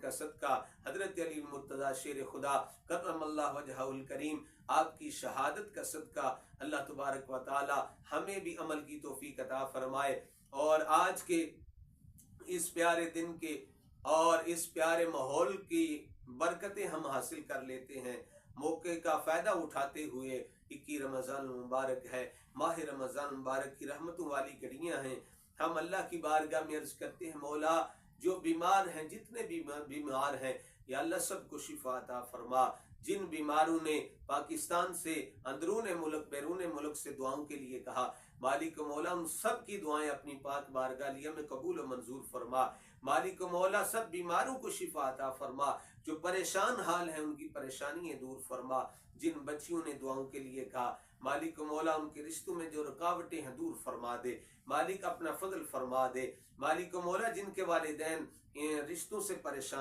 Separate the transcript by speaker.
Speaker 1: का सदका, हजरत अली मुर्तज़ा शेर खुदा करमल्लाहु वजहुल करीम आपकी शहादत का सदका अल्लाह तबारक व तआला हमें भी अमल की तौफीक अता फरमाए। और आज के इस प्यारे दिन के और इस प्यारे माहौल की बरकतें हम हासिल कर लेते हैं, मौके का फ़ायदा उठाते हुए। 21 रमज़ान मुबारक है, माह रमज़ान मुबारक की रहमतों वाली घड़ियाँ हैं। हम अल्लाह की बारगाह में अर्ज़ करते हैं, मौला जो बीमार हैं, जितने भी बीमार हैं, या अल्लाह सबको शिफा अता फरमा। जिन बीमारों ने पाकिस्तान से, अंदरून मुल्क, बैरून मुल्क से दुआओं के लिए कहा, मालिक मौला उन सब की दुआएं अपनी पाक बारगाह में कबूल और मंजूर फरमा। मालिक मौला सब बीमारों को शिफा अता फरमा, जो परेशान हाल है उनकी परेशानियां दूर फरमा। जिन बच्चियों ने दुआओं के लिए कहा, मालिक मौला उनके रिश्तों में जो रुकावटें हैं दूर फरमा दे। मालिक अपना फजल फरमा दे। मालिक मौला जिनके वालिदैन रिश्तों से परेशान